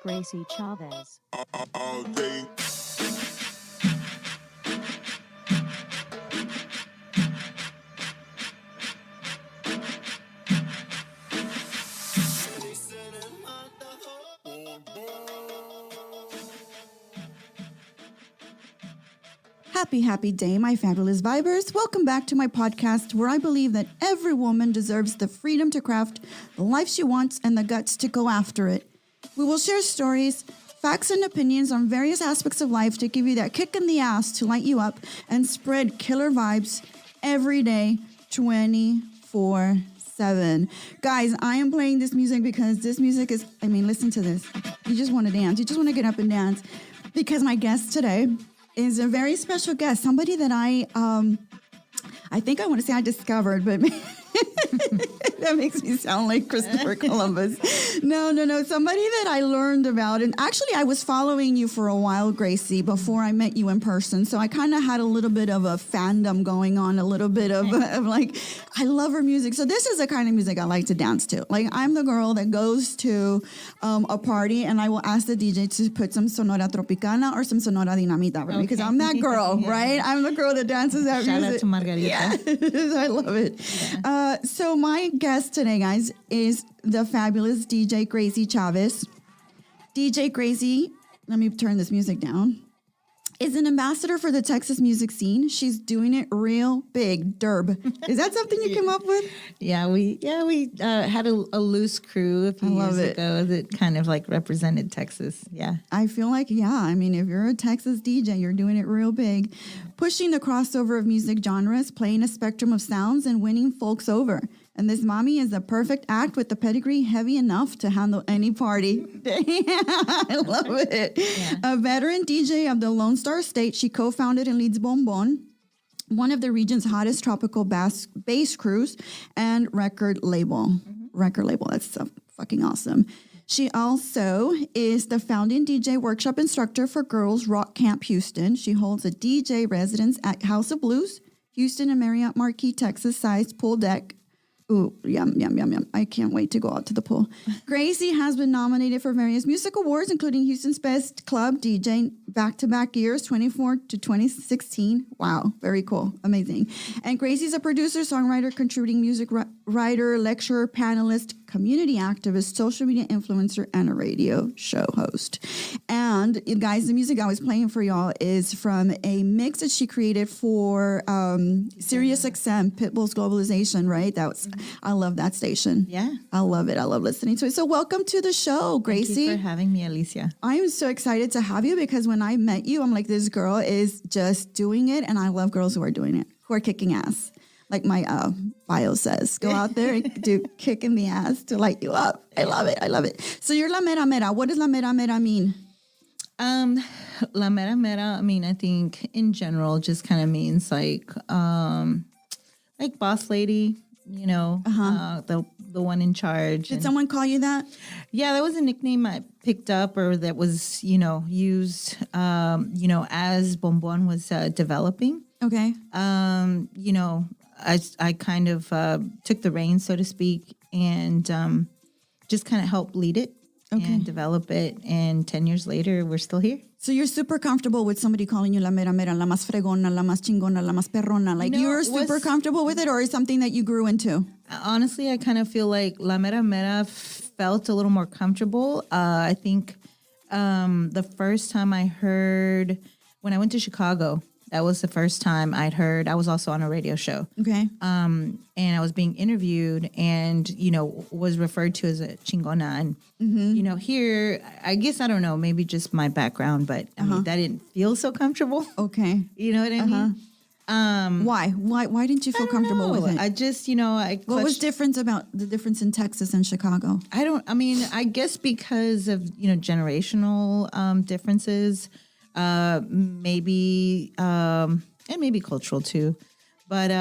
Gracie Chavez. All day. Happy day, my fabulous vibers. Welcome back to my podcast where I believe that every woman deserves the freedom to craft the life she wants and the guts to go after it. We will share stories, facts, and opinions on various aspects of life to give you that kick in the ass to light you up and spread killer vibes every day, 24/7. Guys, I am playing this music because this music is, listen to this. You just want to dance. You just want to get up and dance because my guest today is a very special guest, somebody that I think I want to say I discovered, but that makes me sound like Christopher Columbus. No, somebody that I learned about, and actually I was following you for a while, Gracie, before I met you in person, so I kind of had a little bit of a fandom going on, a little bit of like, I love her music, so this is the kind of music I like to dance to. Like, I'm the girl that goes to a party, and I will ask the DJ to put some Sonora Tropicana or some Sonora Dinamita, right? Because I'm that girl, yeah. Right? I'm the girl that dances that music. Shout out to Margarita. Yeah. I love it. Yeah. So my guest today, guys, is the fabulous DJ Gracie Chavez. DJ Gracie, let me turn this music down, is an ambassador for the Texas music scene. She's doing it real big. DIRB. Is that something you came up with? Yeah, we had a loose crew a few years ago that kind of like represented Texas. Yeah. I feel like, if you're a Texas DJ, you're doing it real big. Pushing the crossover of music genres, playing a spectrum of sounds, and winning folks over. And this mommy is the perfect act with the pedigree heavy enough to handle any party. I love it. Yeah. A veteran DJ of the Lone Star State, she co-founded and leads Bonbon, one of the region's hottest tropical bass crews and record label. That's so fucking awesome. She also is the founding DJ workshop instructor for Girls Rock Camp Houston. She holds a DJ residence at House of Blues, Houston and Marriott Marquis, Texas sized pool deck. Ooh, yum. I can't wait to go out to the pool. Gracie has been nominated for various music awards, including Houston's Best Club DJ back-to-back years, 24 to 2016. Wow, very cool. Amazing. And Gracie's a producer, songwriter, contributing music writer, lecturer, panelist, community activist, social media influencer, and a radio show host. And guys, the music I was playing for y'all is from a mix that she created for Sirius XM, Pitbull's Globalization, right? I love that station. Yeah. I love it. I love listening to it. So welcome to the show, Gracie. Thank you for having me, Alicia. I am so excited to have you because when I met you, I'm like, this girl is just doing it. And I love girls who are doing it, who are kicking ass. Like my bio says, go out there and do kick in the ass to light you up. I love it. So you're La Mera-Mera. What does La Mera-Mera mean? La Mera-Mera, I think in general just kind of means like boss lady, the one in charge. Did someone call you that? Yeah, that was a nickname I picked up, or that was, used, as Bonbon was developing. Okay. I kind of took the reins, so to speak, and just kind of helped lead it and develop it. And 10 years later, we're still here. So you're super comfortable with somebody calling you La Mera-Mera, La Más Fregona, La Más Chingona, La Más Perrona. Like, you're super comfortable with it, or is something that you grew into? Honestly, I kind of feel like La Mera-Mera felt a little more comfortable. I think the first time I heard, when I went to Chicago, that was the first time I'd heard. I was also on a radio show. Okay. And I was being interviewed and, was referred to as a chingona. And, here, I guess, I don't know, maybe just my background, but I mean, that didn't feel so comfortable. Okay. You know what I mean? Why? Why didn't you feel comfortable with it? I just, what was different about the difference in Texas and Chicago? I guess because of, generational differences. Maybe, and maybe cultural too, but,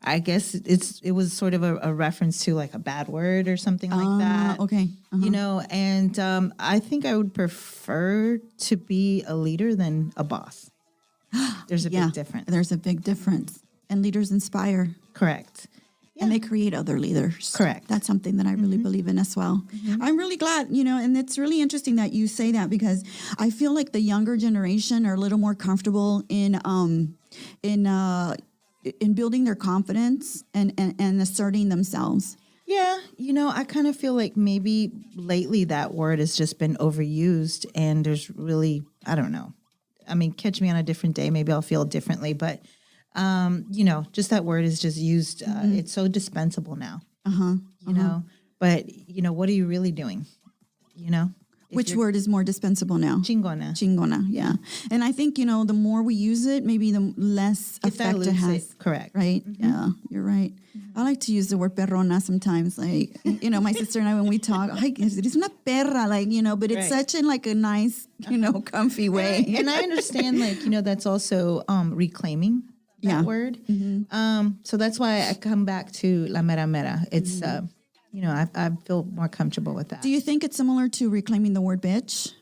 I guess it was sort of a reference to like a bad word or something like that. Okay. You know, and I think I would prefer to be a leader than a boss. There's a big difference. There's a big difference. And leaders inspire. Correct. And they create other leaders. Correct. That's something that I really believe in as well. I'm really glad, you know, and it's really interesting that you say that because I feel like the younger generation are a little more comfortable in building their confidence and asserting themselves. Yeah, you know, I kind of feel like maybe lately that word has just been overused and there's really, I don't know. I mean, catch me on a different day, maybe I'll feel differently, but you know, just that word is just used. It's so dispensable now, you know, but you know, what are you really doing? You know, Which word is more dispensable now? Chingona. Chingona, yeah. And I think, you know, the more we use it, maybe the less effect it has. Correct. Right? Yeah, you're right. I like to use the word perrona sometimes. Like, you know, my sister and I, when we talk, ay, eres una perra, like, you know, but it's such in like a nice, you know, comfy way. And I understand, like, you know, that's also reclaiming that word. So that's why I come back to la mera. It's, you know, I feel more comfortable with that. Do you think it's similar to reclaiming the word bitch?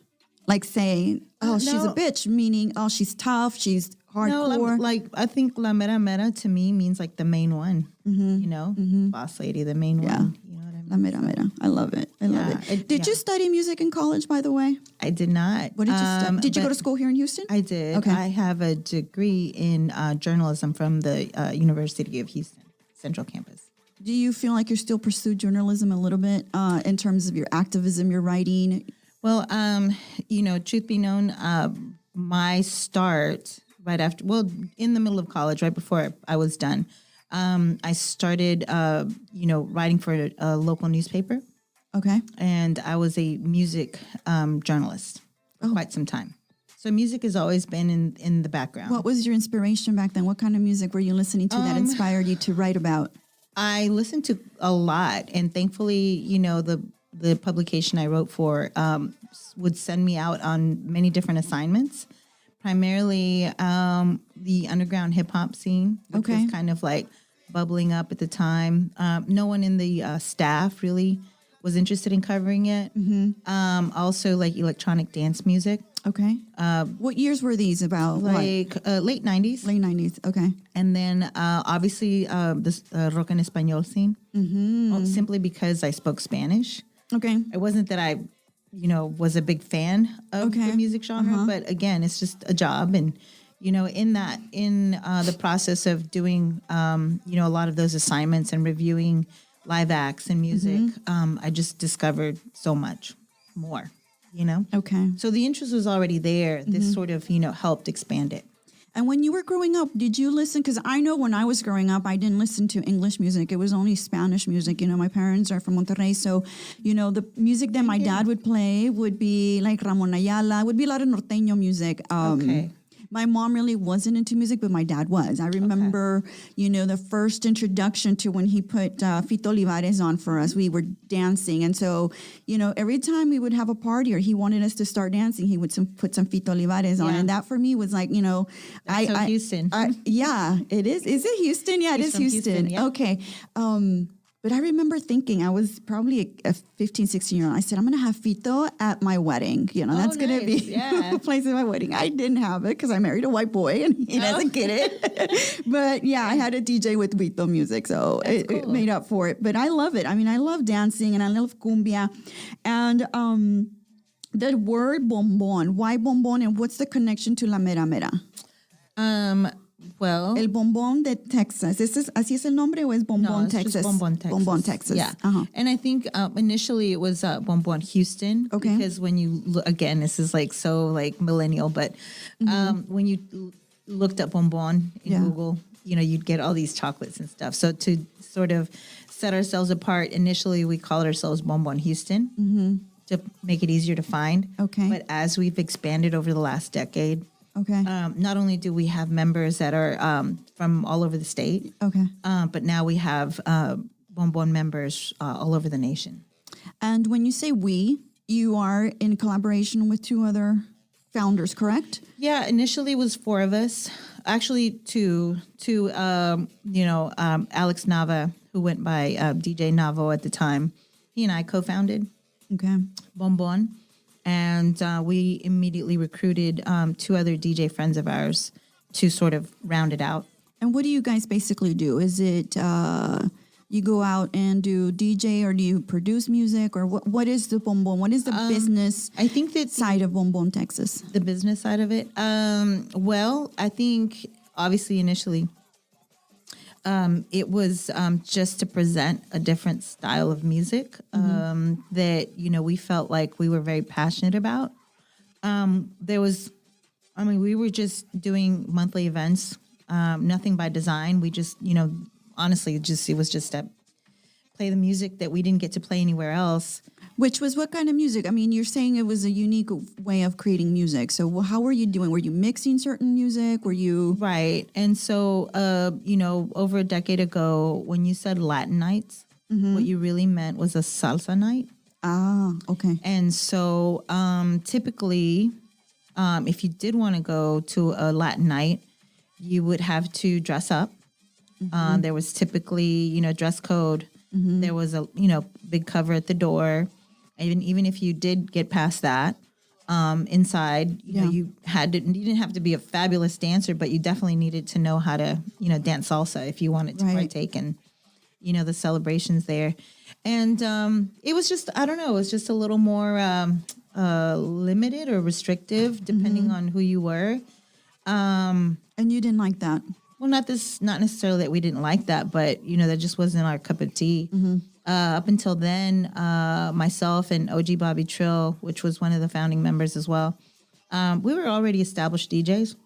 Like saying, oh, she's a bitch, meaning, oh, she's tough, she's hardcore. No, like, I think la mera to me means like the main one, you know, boss lady, the main one. You know what I mean? La mera. I love it. I love it. Did you study music in college, by the way? I did not. What did you study? Did you go to school here in Houston? I did. Okay. I have a degree in journalism from the University of Houston, Central Campus. Do you feel like you're still pursue journalism a little bit in terms of your activism, your writing? Well, you know, truth be known, my start right after, well, in the middle of college, right before I was done, I started, you know, writing for a local newspaper. Okay. And I was a music journalist for quite some time. So music has always been in the background. What was your inspiration back then? What kind of music were you listening to that inspired you to write about? I listened to a lot, and thankfully, you know, the publication I wrote for would send me out on many different assignments, primarily the underground hip hop scene, which was kind of like bubbling up at the time. No one in the staff really was interested in covering it. Also, like electronic dance music. Okay. What years were these about? Like late 90s. Late 90s. Okay. And then obviously this rock en español scene, simply because I spoke Spanish. Okay. It wasn't that I, you know, was a big fan of the music genre, but again, it's just a job. And, you know, in the process of doing, you know, a lot of those assignments and reviewing live acts and music, I just discovered so much more. You know? Okay. So the interest was already there. This sort of, you know, helped expand it. And when you were growing up, did you listen? Because I know when I was growing up, I didn't listen to English music. It was only Spanish music. You know, my parents are from Monterrey. So, you know, the music that my dad would play would be like Ramon Ayala, would be a lot of norteño music. My mom really wasn't into music, but my dad was. I remember, you know, the first introduction to when he put Fito Olivares on for us, we were dancing. And so, you know, every time we would have a party or he wanted us to start dancing, he would put some Fito Olivares on. And that for me was like, you know, Houston. Yeah, it is. Is it Houston? Yeah, it is Houston. Yeah. Okay. But I remember thinking, I was probably a 15, 16-year-old. I said, I'm going to have Fito at my wedding. You know, that's going to be a place at my wedding. I didn't have it because I married a white boy and he doesn't get it. But yeah, I had a DJ with Fito music. So it made up for it. But I love it. I mean, I love dancing and I love cumbia. And the word bonbon, why bonbon and what's the connection to la mera? Well, El Bombón de Texas. ¿Así es el nombre o es Bombón, Texas? Just Bombón, Texas. Bombón, Texas. Yeah. And I think initially it was Bombón, Houston. Okay. Because when you look, again, this is like so like millennial, but when you looked up Bombón in Google, you know, you'd get all these chocolates and stuff. So to sort of set ourselves apart, initially we called ourselves Bombón Houston to make it easier to find. Okay. But as we've expanded over the last decade, not only do we have members that are from all over the state, but now we have Bonbon members all over the nation. And when you say we, you are in collaboration with two other founders, correct? Yeah, initially it was 4 of us. actually two. Alex Nava, who went by DJ Navo at the time. He and I co-founded Okay. Bonbon, and we immediately recruited two other DJ friends of ours to sort of round it out. And what do you guys basically do? Is it you go out and do DJ, or do you produce music, or what is the Bonbon? What is the business I think that side of Bonbon Texas? the business side of it. Well, I think obviously initially it was just to present a different style of music that, we felt like we were very passionate about. We were just doing monthly events, nothing by design. We just, honestly, it was just to play the music that we didn't get to play anywhere else. Which was what kind of music? I mean, you're saying it was a unique way of creating music. So how were you doing? Were you mixing certain music? Were you... Right. And so, over a decade ago, when you said Latin nights, what you really meant was a salsa night. Ah, okay. And so typically, if you did want to go to a Latin night, you would have to dress up. There was typically, dress code. There was a, big cover at the door. Even if you did get past that, inside, you didn't have to be a fabulous dancer, but you definitely needed to know how to, dance salsa if you wanted to partake in, the celebrations there. And it was just, I don't know, it was just a little more limited or restrictive depending on who you were. And you didn't like that? Well, not necessarily that we didn't like that, but, that just wasn't our cup of tea. Up until then, myself and OG Bobby Trill, which was one of the founding members as well, we were already established DJs.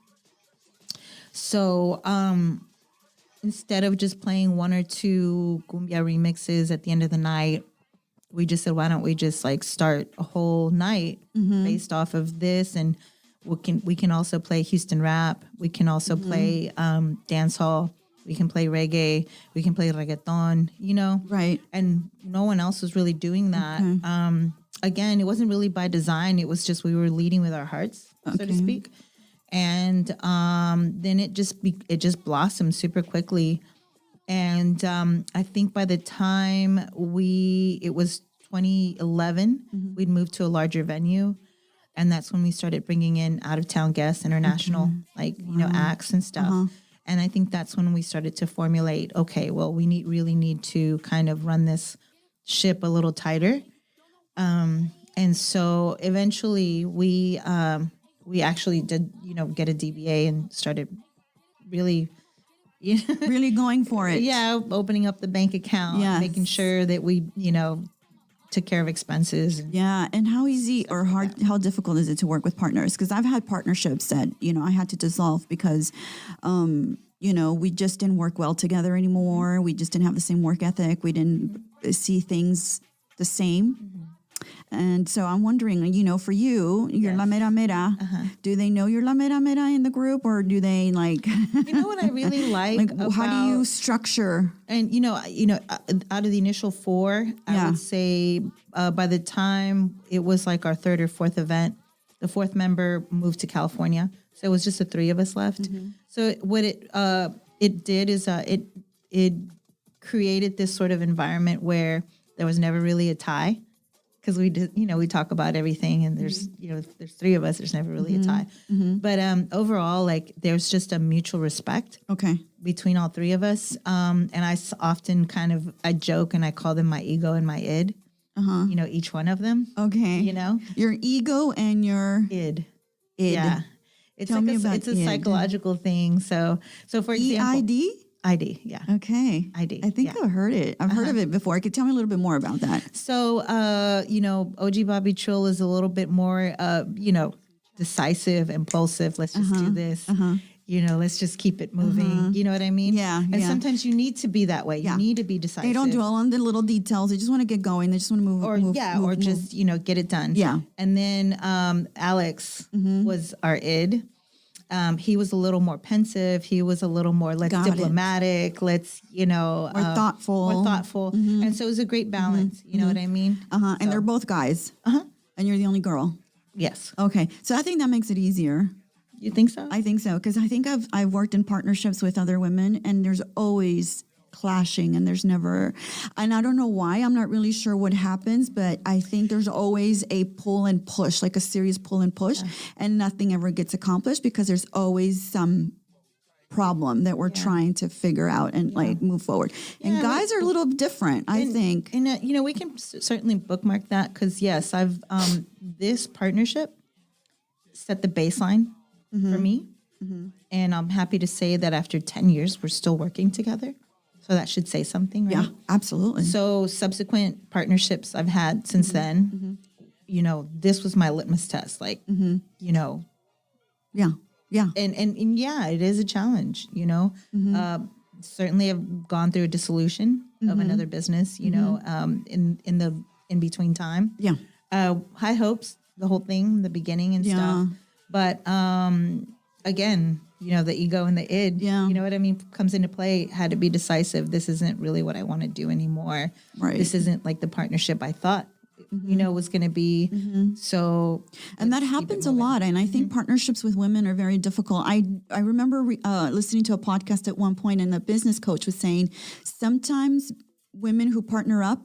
So instead of just playing one or two cumbia remixes at the end of the night, we just said, why don't we just start a whole night based off of this, and we can also play Houston rap. We can also play dance hall. We can play reggae. We can play reggaeton, Right. And no one else was really doing that. Okay. Again, it wasn't really by design. It was just we were leading with our hearts, so to speak. And then it just blossomed super quickly. And I think by the time it was 2011, we'd moved to a larger venue. And that's when we started bringing in out-of-town guests, international, acts and stuff. And I think that's when we started to formulate, okay, well, we really need to kind of run this ship a little tighter. And so eventually we actually did, get a DBA and started really... really going for it. Yeah, opening up the bank account, making sure that we, took care of expenses. Yeah. And how easy or hard, how difficult is it to work with partners? Because I've had partnerships that, I had to dissolve because, we just didn't work well together anymore. We just didn't have the same work ethic. We didn't see things the same. And so I'm wondering, for you, you're La Mera-Mera. Do they know you're La Mera-Mera in the group, or do they You know what I really like about, how do you structure? And, out of the initial four, I would say by the time it was our third or fourth event, the fourth member moved to California. So it was just the three of us left. So what it did is it created this sort of environment where there was never really a tie. Because we did, we talk about everything, and there's, there's three of us. There's never really a tie, but overall, there's just a mutual respect, between all three of us. And I often I joke and I call them my ego and my id. Each one of them. Your ego and your id. Yeah, it's it's a psychological thing. So for example, EID. ID, yeah. Okay. ID. I think I've heard it. I've heard of it before. Could tell me a little bit more about that. So, OG Bobby Trill is a little bit more, decisive, impulsive. Let's just do this. Let's just keep it moving. You know what I mean? Yeah. And sometimes you need to be that way. You need to be decisive. They don't dwell on the little details. They just want to get going. They just want to move. Or just, get it done. Yeah. And then Alex was our id. He was a little more pensive. He was a little more diplomatic. Let's, more thoughtful. And so it was a great balance. You know what I mean? And they're both guys. And you're the only girl. Yes. Okay. So I think that makes it easier. You think so? I think so, because I think I've worked in partnerships with other women, and there's always clashing, and there's never, and I don't know why. I'm not really sure what happens, but I think there's always a pull and push, like a serious pull and push, and nothing ever gets accomplished because there's always some problem that we're trying to figure out and like move forward. And guys are a little different, I think. And you know, we can certainly bookmark that because yes, I've this partnership set the baseline for me, and I'm happy to say that after 10 years, we're still working together. So that should say something, right? Yeah, absolutely. So subsequent partnerships I've had since then, you know, this was my litmus test. Like, you know, Yeah. and yeah, it is a challenge. You know, certainly I've gone through a dissolution of another business. You know, in the in between time. Yeah. High hopes, the whole thing, the beginning and stuff. But again, you know, the ego and the id, you know what I mean, comes into play. Had to be decisive. This isn't really what I want to do anymore. Right. This isn't like the partnership I thought, you know, was going to be. So, And that happens a lot. And I think partnerships with women are very difficult. I remember listening to a podcast at one point, and the business coach was saying sometimes women who partner up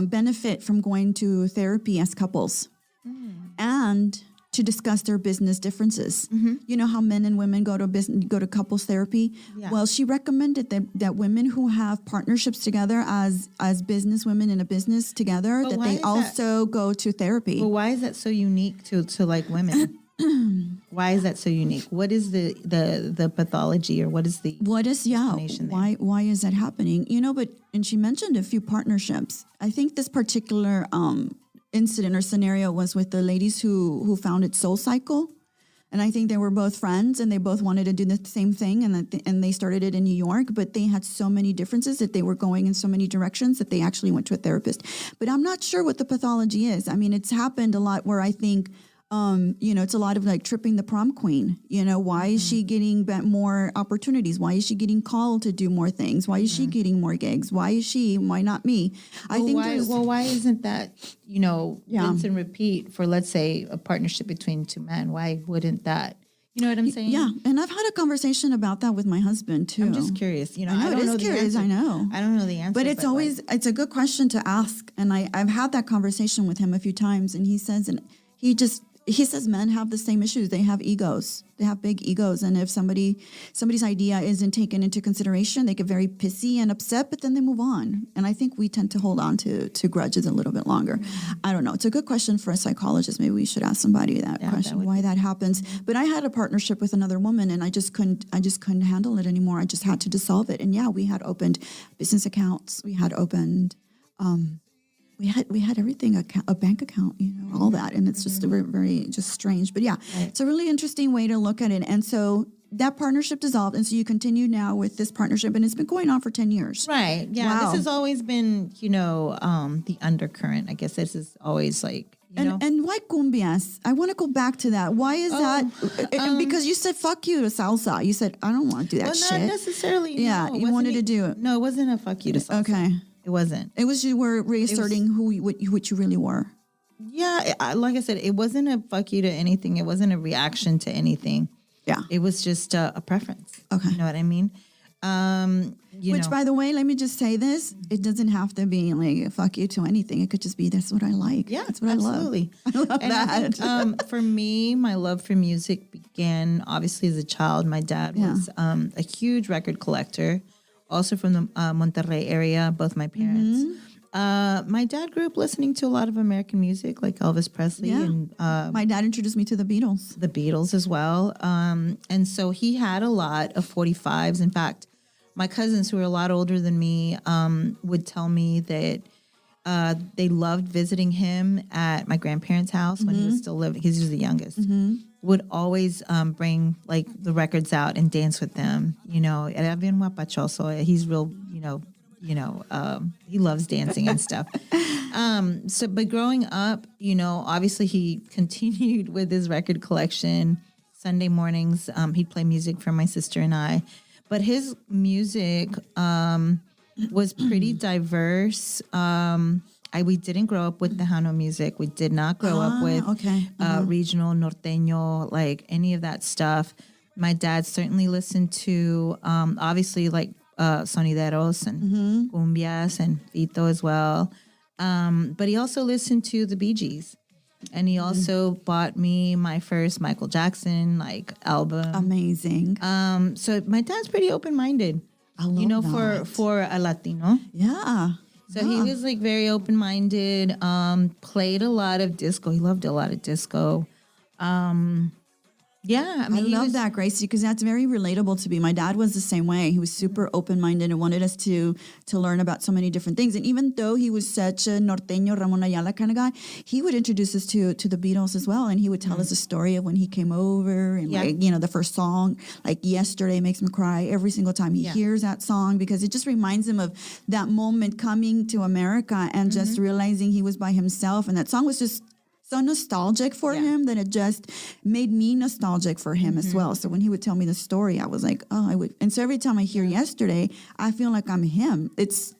benefit from going to therapy as couples and to discuss their business differences. You know how men and women go to couples therapy? Yeah. Well, she recommended that women who have partnerships together as business women in a business together, But that why they is that? also go to therapy. But why is that so unique to like women? Why is that so unique? What is the pathology, or what is the explanation there? why is that happening? You know, and she mentioned a few partnerships. I think this particular incident or scenario was with the ladies who founded Soul Cycle. And I think they were both friends, and they both wanted to do the same thing, and they started it in New York, but they had so many differences that they were going in so many directions that they actually went to a therapist. But I'm not sure what the pathology is. I mean, it's happened a lot where I think you know, it's a lot of like tripping the prom queen. You know, why is she getting more opportunities? Why is she getting called to do more things? Why is she getting more gigs? Why not me? I think why isn't that, you know, rinse and repeat for, let's say, a partnership between two men? Why wouldn't that? You know what I'm saying? Yeah, and I've had a conversation about that with my husband too. I'm just curious. You know, I know, don't know curious. the answer. I know. I don't know the answer. But it's always it's a good question to ask, and I've had that conversation with him a few times, and he says men have the same issues. They have egos. They have big egos. And if somebody's idea isn't taken into consideration, they get very pissy and upset, but then they move on. And I think we tend to hold on to grudges a little bit longer. I don't know. It's a good question for a psychologist. Maybe we should ask somebody that question, why that happens. But I had a partnership with another woman, and I just couldn't handle it anymore. I just had to dissolve it. And yeah, we had opened business accounts. We had opened we had everything, a bank account, you know, all that. And it's just very, very just strange. But yeah, it's a really interesting way to look at it. And so that partnership dissolved. And so you continue now with this partnership, and it's been going on for 10 years. Right. Yeah. Wow. This has always been, you know, the undercurrent. I guess this is always like, you know. And why cumbias? I want to go back to that. Why is that? And because you said, fuck you to salsa. You said, I don't want to do that shit. Not necessarily. Yeah. No, you wanted to do it. No, it wasn't a fuck you to salsa. Okay. It wasn't. It was you were reasserting what you really were. Yeah, like I said, it wasn't a fuck you to anything. It wasn't a reaction to anything. Yeah. It was just a preference. Okay. You know what I mean? Which, by the way, let me just say this. It doesn't have to be like fuck you to anything. It could just be that's what I like. Yeah, that's what absolutely. I love. I love and that. I think, for me, my love for music began obviously as a child. My dad was a huge record collector, also from the Monterrey area, both my parents. My dad grew up listening to a lot of American music, like Elvis Presley and my dad introduced me to the Beatles. The Beatles as well. And so he had a lot of 45s. In fact, my cousins, who were a lot older than me, would tell me that they loved visiting him at my grandparents' house when he was still living. He was the youngest. Would always bring like the records out and dance with them. You know, era bien guapachoso. He's real, he loves dancing and stuff. But growing up, you know, obviously he continued with his record collection. Sunday mornings, he'd play music for my sister and I. But his music was pretty diverse. we didn't grow up with Tejano music. We did not grow up with regional norteño, like any of that stuff. My dad certainly listened to, obviously, like sonideros and cumbias and fito as well. But he also listened to the Bee Gees. And he also bought me my first Michael Jackson album. Amazing. So my dad's pretty open-minded. I love that. for a Latino. Yeah. So he was very open-minded, played a lot of disco. He loved a lot of disco. Yeah, I love that, Gracie, because that's very relatable to me. My dad was the same way. He was super open-minded and wanted us to learn about so many different things. And even though he was such a norteño, Ramon Ayala kind of guy, he would introduce us to the Beatles as well. And he would tell us a story of when he came over and the first song, like Yesterday makes him cry every single time he hears that song, because it just reminds him of that moment coming to America and just realizing he was by himself. And that song was just so nostalgic for him that it just made me nostalgic for him as well. So when he would tell me the story, I was like, oh, I would. And so every time I hear Yesterday, I feel like I'm him. There's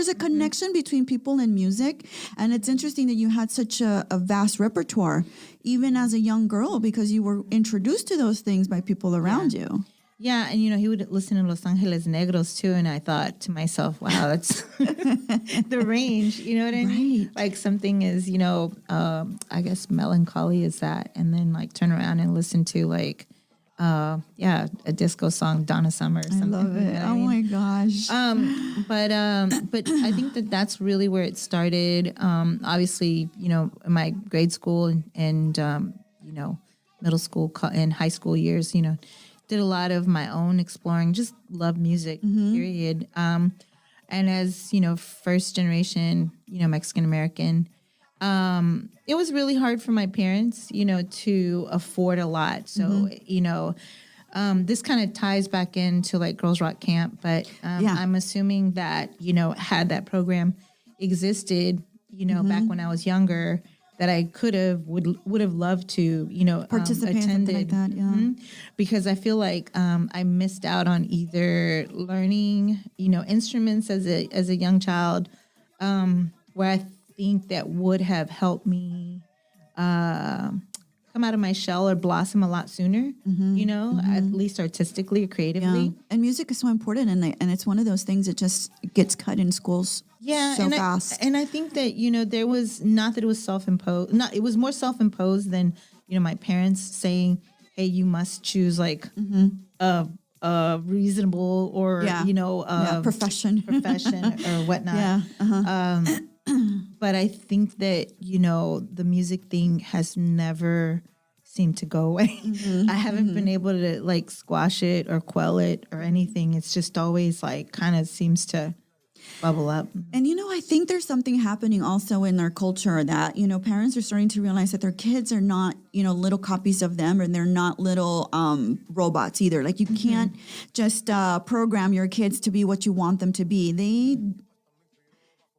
a connection between people and music. And it's interesting that you had such a vast repertoire, even as a young girl, because you were introduced to those things by people around you. Yeah, and he would listen to Los Angeles Negros too, and I thought to myself, wow, that's the range, you know what I mean? Like something is, I guess melancholy is that, and then turn around and listen to a disco song, Donna Summer or something. I love it. Oh my gosh. But I think that's really where it started. Obviously, in my grade school and middle school and high school years, did a lot of my own exploring, just love music, period. And as, first generation, Mexican American, it was really hard for my parents, to afford a lot. So, this kind of ties back into Girls Rock Camp, but I'm assuming that, had that program existed, back when I was younger, that I would have loved to, participate in something like that, because I feel like I missed out on either learning, instruments as a young child, where I think that would have helped me come out of my shell or blossom a lot sooner, at least artistically or creatively. Yeah. And music is so important, and it's one of those things that just gets cut in schools. So fast. And I think that, there was not that it was self-imposed. It was more self-imposed than, my parents saying, hey, you must choose a reasonable or, profession or whatnot. But I think that, the music thing has never seemed to go away. I haven't been able to squash it or quell it or anything. It's just always kind of seems to bubble up. And, I think there's something happening also in their culture that, parents are starting to realize that their kids are not, little copies of them, and they're not little robots either. You can't just program your kids to be what you want them to be.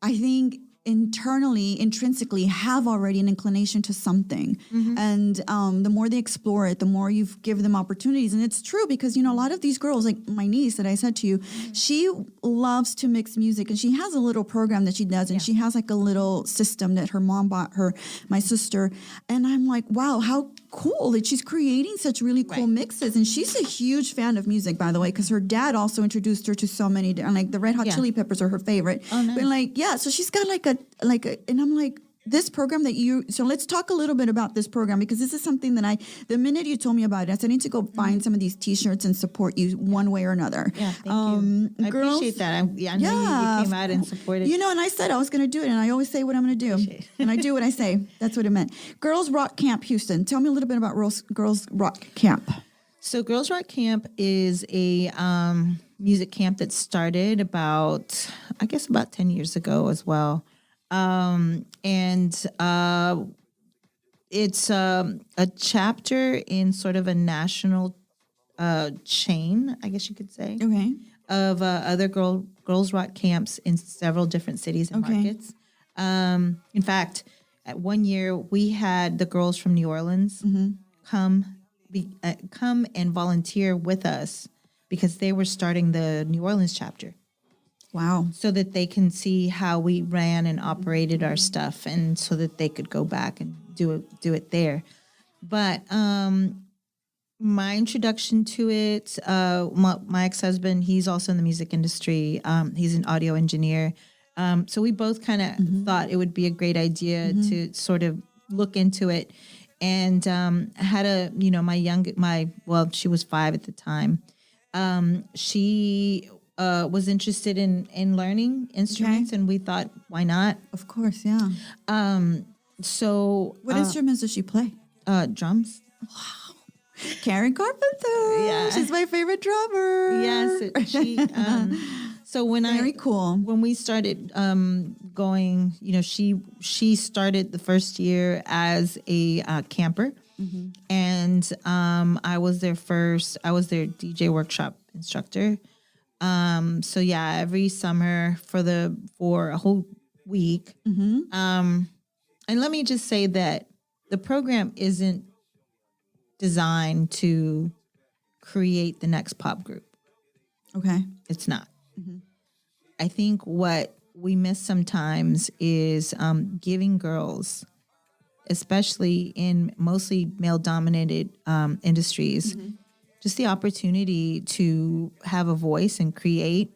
I think intrinsically have already an inclination to something. And the more they explore it, the more you give them opportunities. And it's true because, a lot of these girls, like my niece that I said to you, she loves to mix music, and she has a little program that she does, and she has a little system that her mom bought her, my sister. And I'm like, wow, how cool that she's creating such really cool mixes. And she's a huge fan of music, by the way, because her dad also introduced her to so many, the Red Hot Chili Peppers are her favorite. Oh, nice. But so she's got and I'm like, this program so let's talk a little bit about this program, because this is something that the minute you told me about it, I said, I need to go find some of these t-shirts and support you one way or another. Yeah, thank you. I appreciate that. I know you came out and supported. And I said I was going to do it, and I always say what I'm going to do. And I do what I say. That's what it meant. Girls Rock Camp Houston. Tell me a little bit about Girls Rock Camp. So Girls Rock Camp is a music camp that started about 10 years ago as well. It's a chapter in sort of a national chain, I guess you could say, of other girls rock camps in several different cities and markets. In fact, at one year we had the girls from New Orleans come and volunteer with us because they were starting the New Orleans chapter. Wow. so that they can see how we ran and operated our stuff, and so that they could go back and do it there. But my introduction to it, my ex-husband, he's also in the music industry. He's an audio engineer. So we both kind of thought it would be a great idea to sort of look into it. And had she was 5 at the time. She was interested in learning instruments, and we thought, why not? Of course, yeah. So What instruments does she play? drums. Karen Carpenter. Yeah. She's my favorite drummer. Yes, she. So Very cool. When we started going, she started the first year as a camper, and I was their DJ workshop instructor. So yeah, every summer for a whole week. And let me just say that the program isn't designed to create the next pop group. Okay. It's not. I think what we miss sometimes is giving girls, especially in mostly male-dominated industries, just the opportunity to have a voice and create.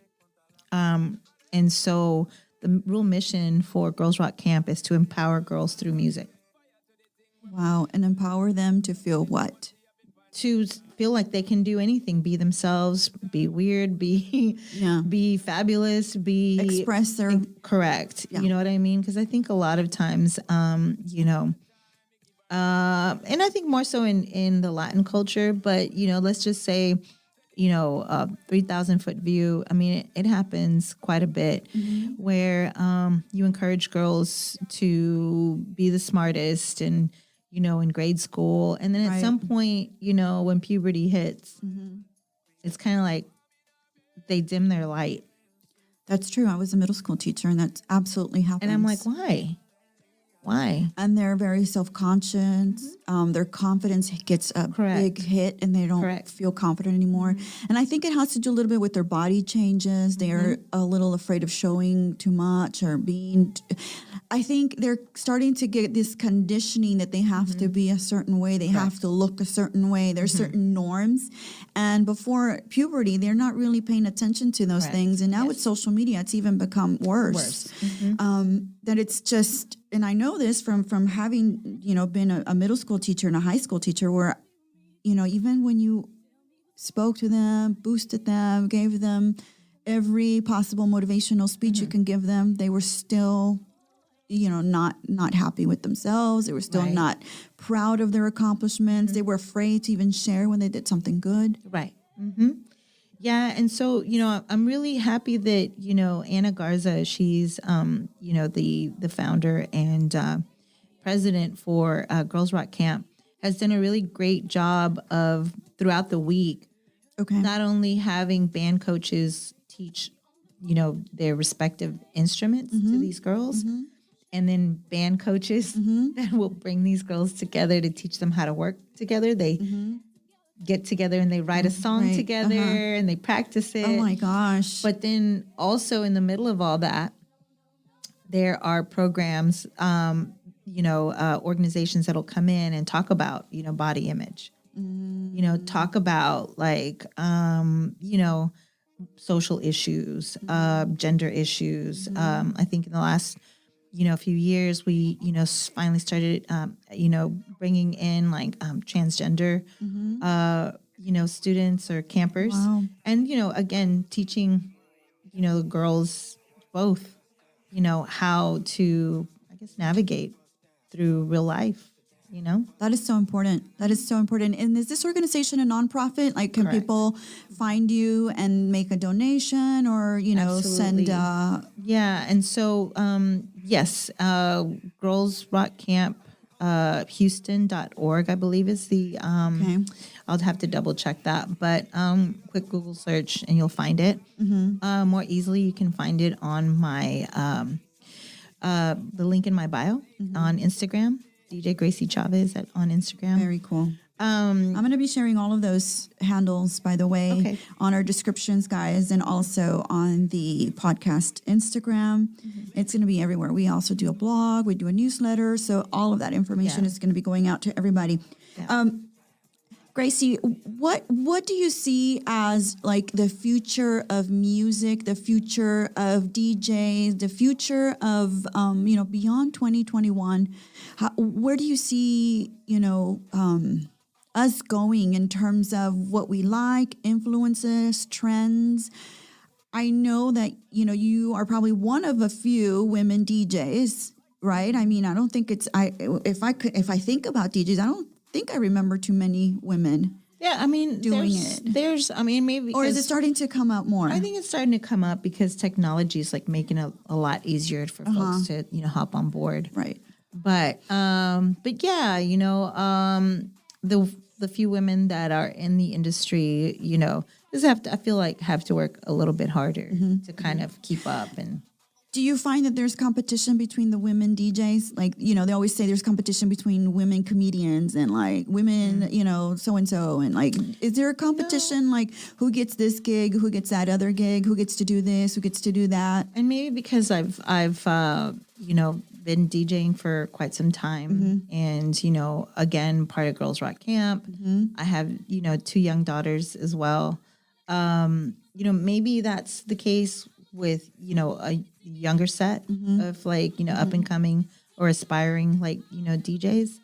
And so the real mission for Girls Rock Camp is to empower girls through music. Wow. And empower them to feel what? To feel like they can do anything, be themselves, be weird, be fabulous, be Express their... correct. Yeah. You know what I mean? Because I think a lot of times, and I think more so in the Latin culture, but, let's just say, 3,000-foot view. I mean, it happens quite a bit where you encourage girls to be the smartest and, in grade school. And then at some point, when puberty hits, it's kind of like they dim their light. That's true. I was a middle school teacher, and that absolutely happens. And I'm like, why? Why? And they're very self-conscious. Their confidence gets a big hit, and they don't feel confident anymore. And I think it has to do a little bit with their body changes. They're a little afraid of showing too much or being... I think they're starting to get this conditioning that they have to be a certain way. They have to look a certain way. There's certain norms. And before puberty, they're not really paying attention to those things. And now with social media, it's even become worse. That it's just... And I know this from having, been a middle school teacher and a high school teacher where, even when you spoke to them, boosted them, gave them every possible motivational speech you can give them, they were still, not happy with themselves. They were still not proud of their accomplishments. They were afraid to even share when they did something good. Right. Yeah, and so, I'm really happy that, Anna Garza, she's, the founder and president for Girls Rock Camp, has done a really great job of, throughout the week, not only having band coaches teach, their respective instruments to these girls, and then band coaches that will bring these girls together to teach them how to work together. They get together and they write a song together and they practice it. Oh my gosh. But then also in the middle of all that, there are programs, organizations that'll come in and talk about, body image, talk about like, social issues, gender issues. I think in the last, few years, we, finally started, bringing in like transgender, students or campers. Wow. And, again, teaching, girls both, how to, I guess, navigate through real life. That is so important. That is so important. And is this organization a nonprofit? Like, can people find you and make a donation or, Absolutely. send... Yeah. And so, yes, Girls Rock Camp, Houston.org, I believe is the, I'll have to double check that, but quick Google search and you'll find it. More easily, you can find it on my, the link in my bio on Instagram. DJ Gracie Chavez on Instagram. Very cool. I'm going to be sharing all of those handles, by the way, Okay. on our descriptions, guys, and also on the podcast Instagram. It's going to be everywhere. We also do a blog, we do a newsletter, so all of that information Yeah. is going to be going out to everybody. Yeah. Gracie, what do you see as like the future of music, the future of DJs, the future of beyond 2021? Where do you see us going in terms of what we like, influences, trends? I know that you are probably one of a few women DJs, right? I mean, I don't think if I think about DJs, I don't think I remember too many women. Yeah, I mean, doing there's, I mean, maybe, or is it starting to come out more? I think it's starting to come up because technology is like making it a lot easier for folks to, hop on board. Right. But yeah, the few women that are in the industry, just I feel like have to work a little bit harder to kind of keep up. And do you find that there's competition between the women DJs? Like, they always say there's competition between women comedians and like women, so-and-so. And like, is there a competition? Like who gets this gig? Who gets that other gig? Who gets to do this? Who gets to do that? And maybe because I've been DJing for quite some time, and again, part of Girls Rock Camp. I have 2 young daughters as well. Maybe that's the case with a younger set of like up and coming or aspiring like DJs.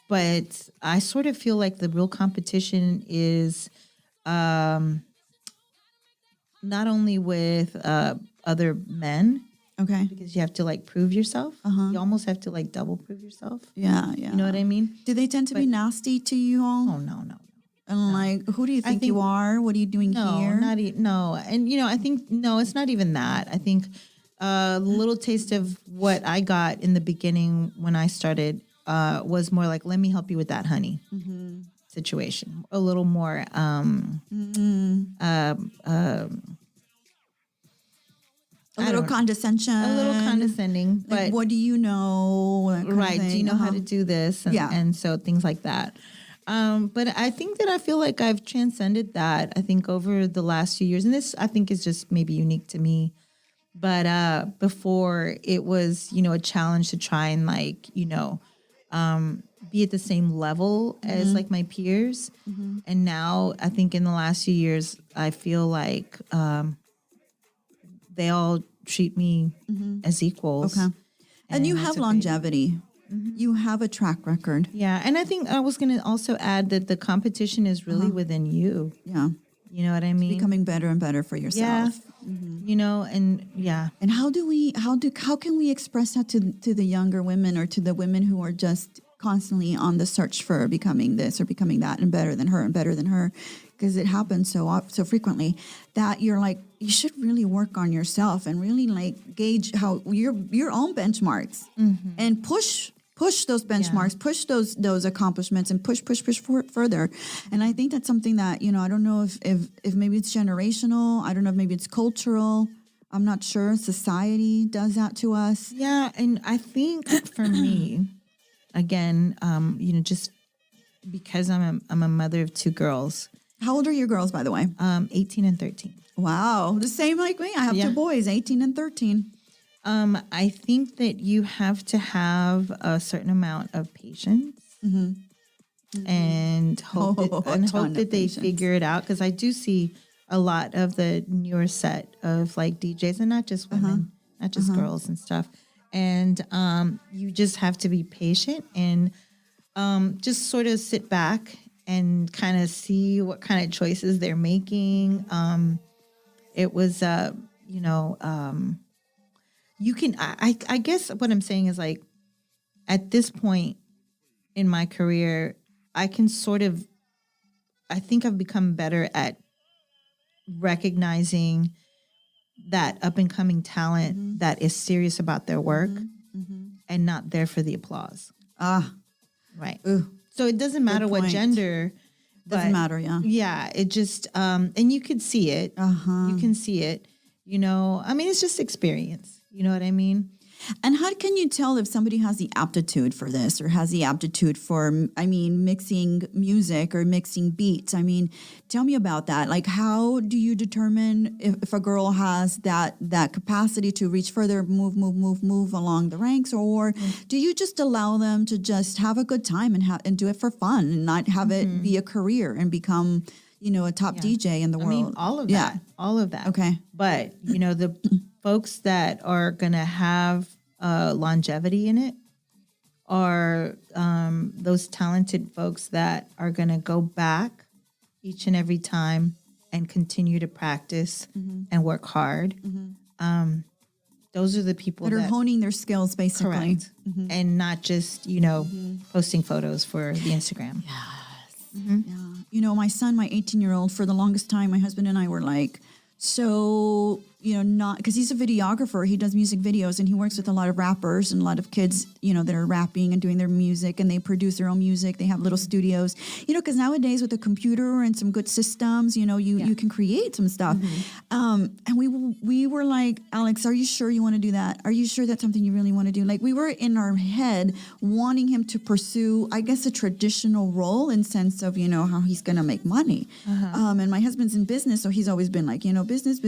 But I sort of feel like the real competition is not only with other men. Okay. Because you have to like prove yourself. You almost have to like double prove yourself. Yeah. You know what I mean? Do they tend to be nasty to you all? Oh, no. And like, who do you think you are? What are you doing here? No. And, I think, no, it's not even that. I think a little taste of what I got in the beginning when I started was more like, let me help you with that, honey, situation. A little more, a little condescending, but like, what do you know? That kind of right. thing. Do you know how to do this? And, and so things like that. But I think that I feel like I've transcended that. I think over the last few years, and this I think is just maybe unique to me. But before it was, a challenge to try and like, be at the same level as like my peers. And now I think in the last few years, I feel like they all treat me as equals. Okay. And you have longevity. You have a track record. Yeah. And I think I was going to also add that the competition is really within you. Yeah. You know what I mean? Becoming better and better for yourself. Yeah. And yeah. And how can we express that to the younger women or to the women who are just constantly on the search for becoming this or becoming that and better than her? Because it happens so frequently that you're like, you should really work on yourself and really like gauge how your own benchmarks and push those benchmarks, push those accomplishments and push further. And I think that's something that, I don't know if maybe it's generational. I don't know if maybe it's cultural. I'm not sure. Society does that to us. Yeah. And I think for me, again, just because I'm a mother of 2 girls. How old are your girls, by the way? 18 and 13. Wow. The same like me. I have 2 boys, 18 and 13. I think that you have to have a certain amount of patience and hope that they figure it out. Because I do see a lot of the newer set of like DJs, and not just women, not just girls and stuff. And you just have to be patient and just sort of sit back and kind of see what kind of choices they're making. It was, you can, I guess what I'm saying is like, at this point in my career, I think I've become better at recognizing that up and coming talent that is serious about their work and not there for the applause. Right. Ooh, so it doesn't matter what gender. Doesn't matter, yeah. Yeah, it just, and you could see it. You can see it, I mean, it's just experience. You know what I mean? And how can you tell if somebody has the aptitude for this or has the aptitude for, mixing music or mixing beats? I mean, tell me about that. Like, how do you determine if a girl has that capacity to reach further, move along the ranks, or do you just allow them to just have a good time and do it for fun and not have it be a career and become, a top DJ in the world? I mean, all of that. Okay. But, the folks that are going to have longevity in it are those talented folks that are going to go back each and every time and continue to practice and work hard. Those are the people that are honing their skills, basically. Correct. And not just, posting photos for the Instagram. Yeah. My son, my 18-year-old, for the longest time, my husband and I were like, so, not because he's a videographer. He does music videos and he works with a lot of rappers and a lot of kids, that are rapping and doing their music, and they produce their own music. They have little studios, because nowadays with a computer and some good systems, you can create some stuff. And we were like, Alex, are you sure you want to do that? Are you sure that's something you really want to do? Like, we were in our head wanting him to pursue, I guess, a traditional role in sense of, how he's going to make money. And my husband's in business, so he's always been like, business.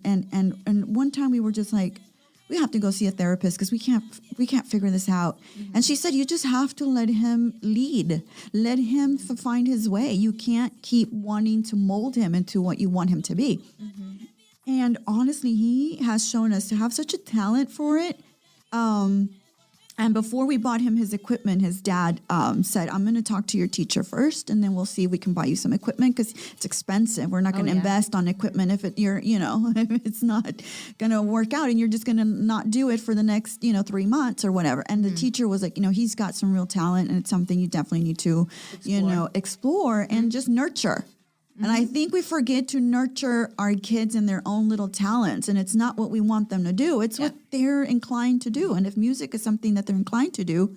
And one time we were just like, we have to go see a therapist because we can't figure this out. And she said, you just have to let him lead, let him find his way. You can't keep wanting to mold him into what you want him to be. And honestly, he has shown us to have such a talent for it. And before we bought him his equipment, his dad said, I'm going to talk to your teacher first, and then we'll see if we can buy you some equipment because it's expensive. We're not going to invest on equipment if if it's not going to work out and you're just going to not do it for the next, 3 months or whatever. And the teacher was like, he's got some real talent and it's something you definitely need to, explore and just nurture. And I think we forget to nurture our kids and their own little talents. And it's not what we want them to do. It's what they're inclined to do. And if music is something that they're inclined to do,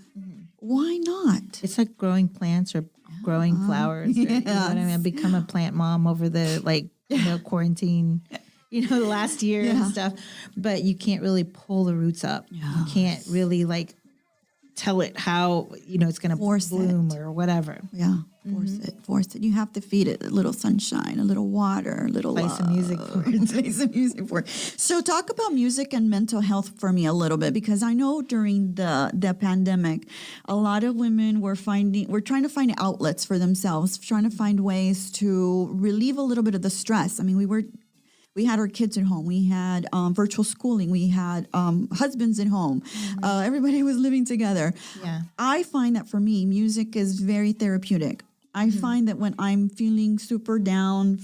why not? It's like growing plants or growing flowers. Or, you know what I mean? I become a plant mom over the quarantine, the last year and stuff. But you can't really pull the roots up. You can't really tell it how, it's going to bloom or whatever. Yeah. Force it. You have to feed it a little sunshine, a little water, a little play some music for it. Play some music for it. So talk about music and mental health for me a little bit, because I know during the pandemic, a lot of women were trying to find outlets for themselves, trying to find ways to relieve a little bit of the stress. I mean, we had our kids at home. We had virtual schooling. We had husbands at home. Everybody was living together. Yeah. I find that for me, music is very therapeutic. I find that when I'm feeling super down,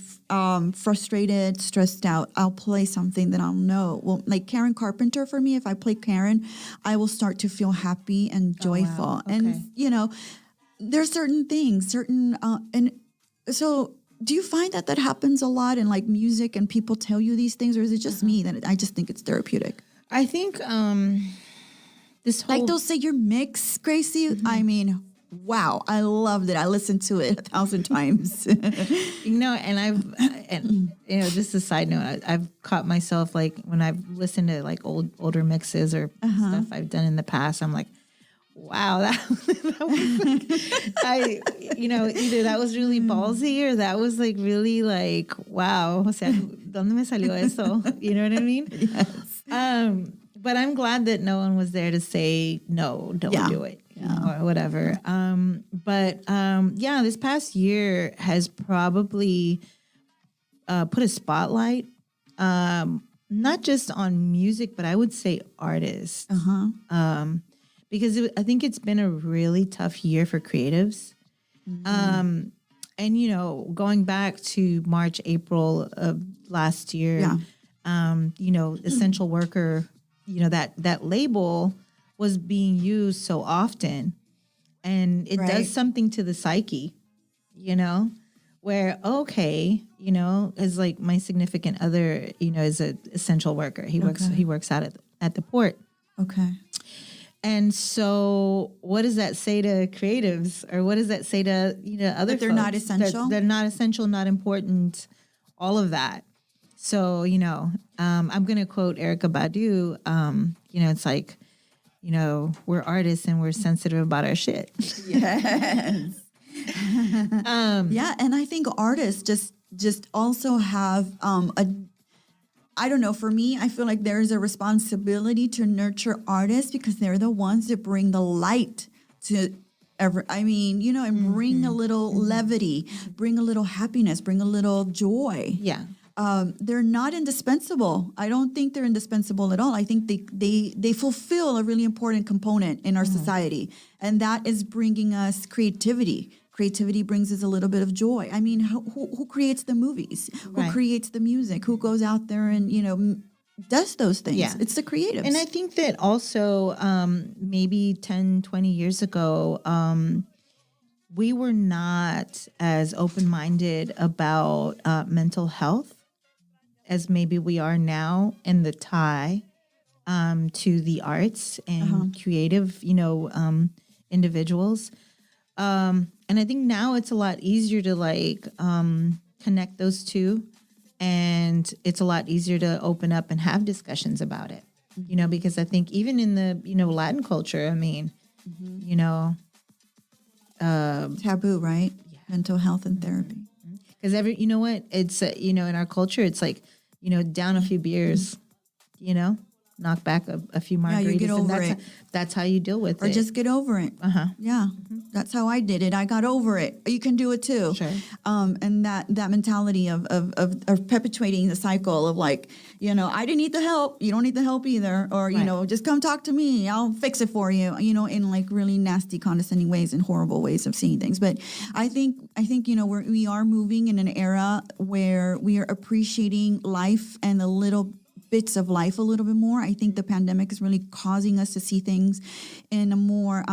frustrated, stressed out, I'll play something that I'll know. Well, like Karen Carpenter for me, if I play Karen, I will start to feel happy and joyful. Wow. Okay. And, there's certain things, and so do you find that happens a lot in music and people tell you these things, or is it just me that I just think it's therapeutic? I think this whole... they'll say your mix, Gracie. I mean, wow, I loved it. I listened to it 1,000 times. Just a side note, I've caught myself when I've listened to older mixes or stuff I've done in the past, I'm like, wow, that was either that was really ballsy or that was really wow, o sea, ¿dónde me salió eso? You know what I mean? Yes. But I'm glad that no one was there to say, no, don't do it, or whatever. This past year has probably put a spotlight, not just on music, but I would say artists. Because I think it's been a really tough year for creatives. And, going back to March, April of last year, essential worker, that label was being used so often. And it does something to the psyche, where, okay, as my significant other, is an essential worker. He works out at the port. Okay. And so what does that say to creatives, or what does that say to, other that they're folks? not essential? They're not essential, not important, all of that. So, I'm going to quote Erykah Badu. it's like, we're artists and we're sensitive about our shit. Yes. Yeah, and I think artists just also have I don't know, for me, I feel like there's a responsibility to nurture artists because they're the ones that bring the light to and bring a little levity, bring a little happiness, bring a little joy. Yeah. They're not indispensable. I don't think they're indispensable at all. I think they fulfill a really important component in our society, and that is bringing us creativity. Creativity brings us a little bit of joy. I mean, who creates the movies? Who Right. creates the music? Who goes out there and, does those things? Yeah. It's the creatives. And I think that also maybe 10, 20 years ago, we were not as open-minded about mental health as maybe we are now in the tie to the arts and creative, individuals. And I think now it's a lot easier to connect those two, and it's a lot easier to open up and have discussions about it, because I think even in the, Latin culture, I mean, taboo, right? Yeah. Mental health and therapy. because it's, in our culture, it's like, down a few beers, knock back a few margaritas. Yeah, you get over and it. That's how you deal with Or it. just get over it. Yeah, that's how I did it. I got over it. You can do it too. Sure. And that mentality of perpetuating the cycle of I didn't need the help. You don't need the help either. Or, Right. just come talk to me. I'll fix it for you, in really nasty, condescending ways and horrible ways of seeing things. But I think we are moving in an era where we are appreciating life and the little bits of life a little bit more. I think the pandemic is really causing us to see things in a more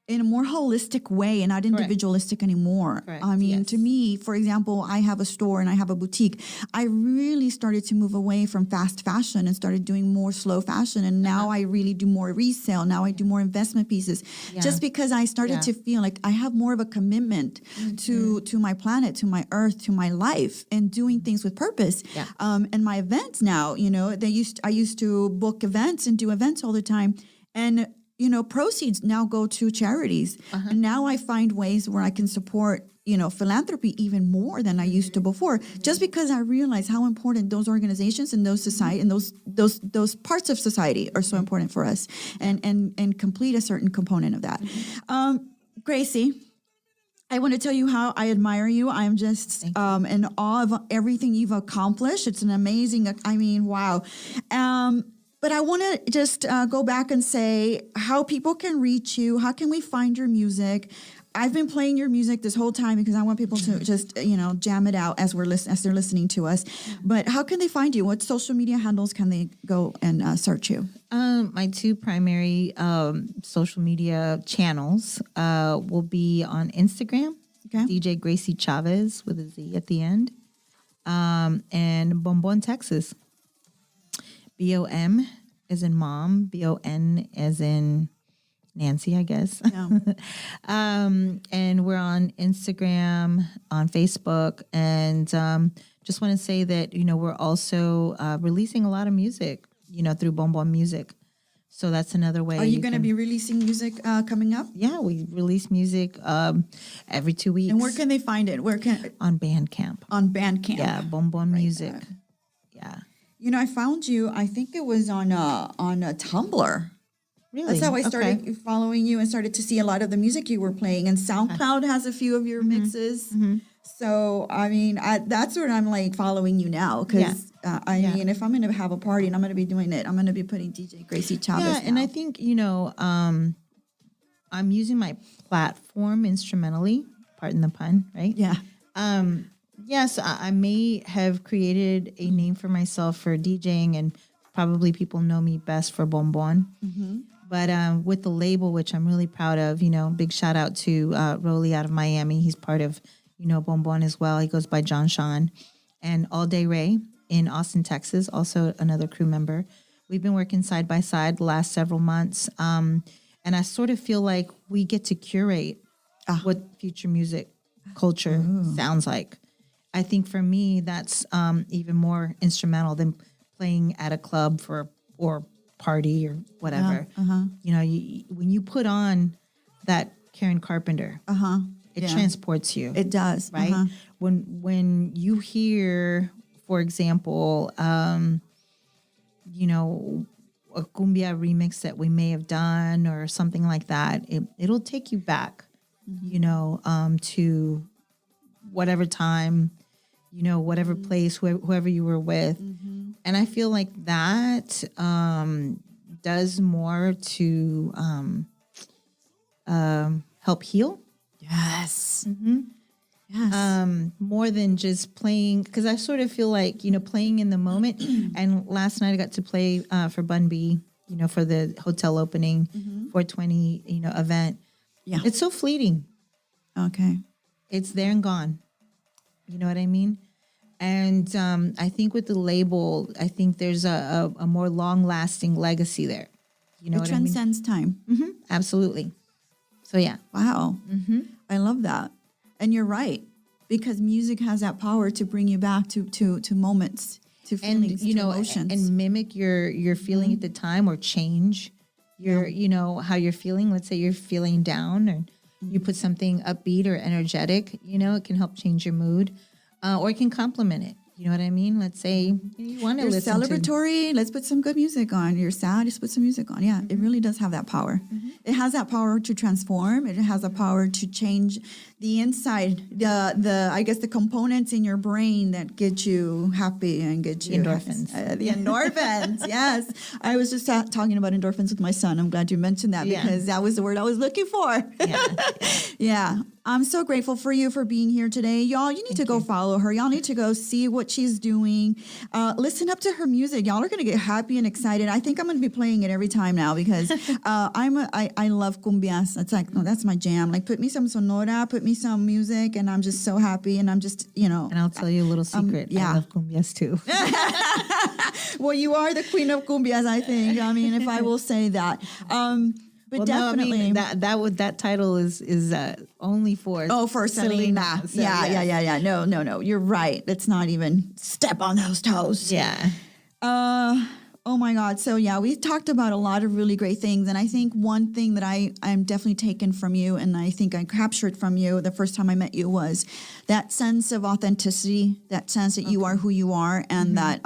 holistic way and not individualistic anymore. Correct. I mean, Yes. to me, for example, I have a store and I have a boutique. I really started to move away from fast fashion and started doing more slow fashion. And now I really do more resale. Now I do more investment pieces, just because I started to feel like I have more of a commitment to my planet, to my earth, to my life, and doing things with purpose. Yeah. And my events now, I used to book events and do events all the time. And proceeds now go to charities. And now I find ways where I can support, philanthropy even more than I used to before, just because I realize how important those organizations and those society and those parts of society are so important for us, and complete a certain component of that. Gracie, I want to tell you how I admire you. I'm just in awe of everything you've accomplished. It's an amazing, wow. But I want to just go back and say how people can reach you. How can we find your music? I've been playing your music this whole time because I want people to just, jam it out as they're listening to us. But how can they find you? What social media handles can they go and search you? My two primary social media channels will be on Instagram, DJ Gracie Chavez with a Z at the end, and Bonbon, Texas. BOM as in mom, BON as in Nancy, I guess. Yeah. And we're on Instagram, on Facebook, and just want to say that, we're also releasing a lot of music, through Bonbon Music. So that's another way. Are you going to be releasing music coming up? Yeah, we release music every 2 weeks. And where can they find it? On Bandcamp. On Bandcamp. Yeah, Bonbon Music. Yeah. I found you. I think it was on a Tumblr. Really? That's how I started following you and started to see a lot of the music you were playing. And SoundCloud has a few of your mixes. So, I mean, that's where I'm following you now. Because, I mean, if I'm going to have a party and I'm going to be doing it, I'm going to be putting DJ Gracie Chavez. Yeah, and I think, I'm using my platform instrumentally, pardon the pun, right? Yeah. Yes, I may have created a name for myself for DJing, and probably people know me best for Bonbon. But with the label, which I'm really proud of, big shout out to Rolly out of Miami. He's part of, Bonbon as well. He goes by John Sean. And All Day Ray in Austin, Texas, also another crew member. We've been working side by side the last several months. And I sort of feel like we get to curate what future music culture sounds like. I think for me, that's even more instrumental than playing at a club or party or whatever. You know, when you put on that Karen Carpenter, it transports you. It does. Right? When you hear, for example, you know, a cumbia remix that we may have done or something like that, it'll take you back, you know, to whatever time, you know, whatever place, whoever you were with. And I feel like that does more to help heal. Yes. Yes. More than just playing, because I sort of feel like, you know, playing in the moment. And last night I got to play for Bun B, you know, for the hotel opening 420, you know, event. Yeah. It's so fleeting. Okay. It's there and gone. You know what I mean? And I think with the label, I think there's a more long-lasting legacy there. You know It what I mean? transcends time. Absolutely. So, yeah. Wow. I love that. And you're right, because music has that power to bring you back to moments, to feelings, And, you to know, emotions. and mimic your feeling at the time, or change your, you know, how you're feeling. Let's say you're feeling down, or you put something upbeat or energetic, you know, it can help change your mood, or it can complement it. You know what I mean? Let's say you want to You're listen celebratory, let's put some good music on. You're sad, just put some music on. Yeah, it really does have that power. It has that power to transform. It has a power to change the inside, the I guess the components in your brain that get you happy and get you endorphins. The endorphins, yes. I was just talking about endorphins with my son. I'm glad you mentioned that, because that was the word I was looking for. Yeah. I'm so grateful for you for being here today. Y'all, you need to go follow her. Y'all need to go see what she's doing. Listen up to her music. Y'all are going to get happy and excited. I think I'm going to be playing it every time now, because I love cumbias. It's like, no, that's my jam. Like, put me some sonora, put me some music, and I'm just so happy. And I'm just, you know. And I'll tell you a little secret. I love cumbias too. Well, you are the queen of cumbias, I think. I mean, if I will say that. But definitely, no, I mean, that title is only for for Selena. So, yeah. No. You're right. Let's not even step on those toes. Yeah. Oh my God. So yeah, we talked about a lot of really great things, and I think one thing that I'm definitely taken from you, and I think I captured from you the first time I met you, was that sense of authenticity, that sense that you are who you are, and that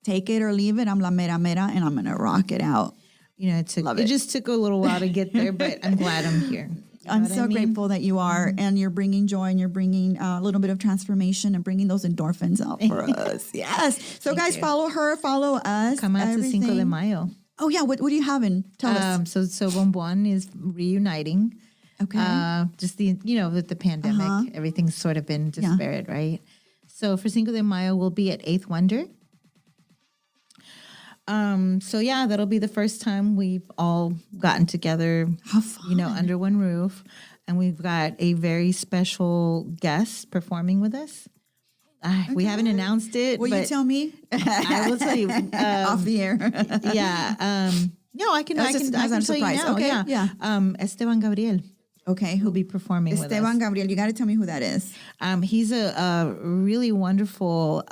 take it or leave it. I'm la mera, and I'm gonna rock it out. You know, it just took a little while to get there, but I'm glad I'm here. You know I'm so grateful that you are, and you're bringing joy, and you're bringing a little bit of transformation, and bringing those endorphins out for us. Yes. So guys, follow her, follow us. Come out to Cinco de Mayo. Oh yeah. What are you having? Tell us. So Bombon is reuniting. Okay. Just with the pandemic, everything's sort of been disparate, right? So for Cinco de Mayo, we'll be at Eighth Wonder. So yeah, that'll be the first time we've all gotten together, How fun. Under one roof. And we've got a very special guest performing with us. We haven't announced it. Will you tell me? I will tell you. Off the air. Yeah. No, I can tell you now. Okay. Yeah. Esteban Gabriel. Okay. Who'll be performing with us. Esteban Gabriel. You got to tell me who that is. He's a really wonderful,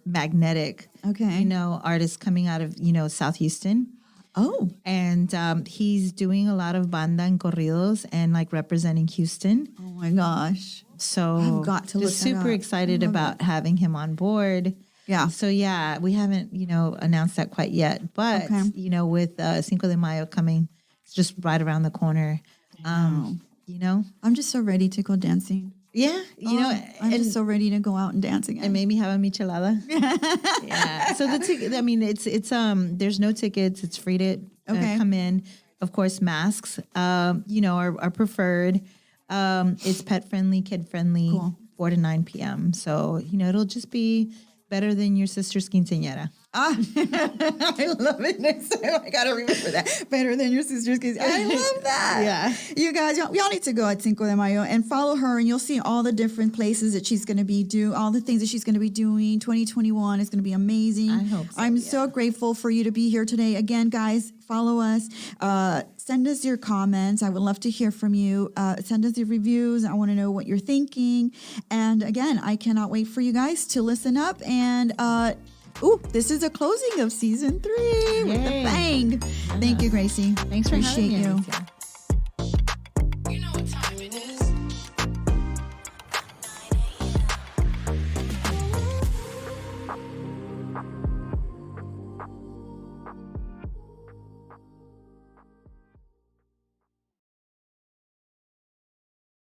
magnetic, artist coming out of, South Houston. Oh. And he's doing a lot of banda and corridos and like representing Houston. Oh my gosh. So I've got to look just that super up. excited about having him on board. Yeah. So yeah, we haven't, announced that quite yet, but with Cinco de Mayo coming, it's just right around the corner. I'm just so ready to go dancing. Yeah, I'm just so ready to go out and dance again. And maybe have a michelada. Yeah. So the ticket, I mean, it's there's no tickets. It's free to come in. Of course, masks, are preferred. It's pet friendly, kid friendly, 4 to 9 p.m. So, it'll just be better than your sister's quinceañera. I love it. Next time I gotta remember that. Better than your sister's kids. I love that. Yeah. You guys, y'all need to go at Cinco de Mayo and follow her, and you'll see all the different places that she's going to be all the things that she's going to be doing. 2021 is going to be amazing. I hope so. I'm so grateful for you to be here today. Again, guys, follow us. Send us your comments. I would love to hear from you. Send us your reviews. I want to know what you're thinking. And again, I cannot wait for you guys to listen up and Ooh, this is a closing of season 3 with a Yay. bang. Thank you, Gracie. Thanks for Appreciate having me. you. Alicia.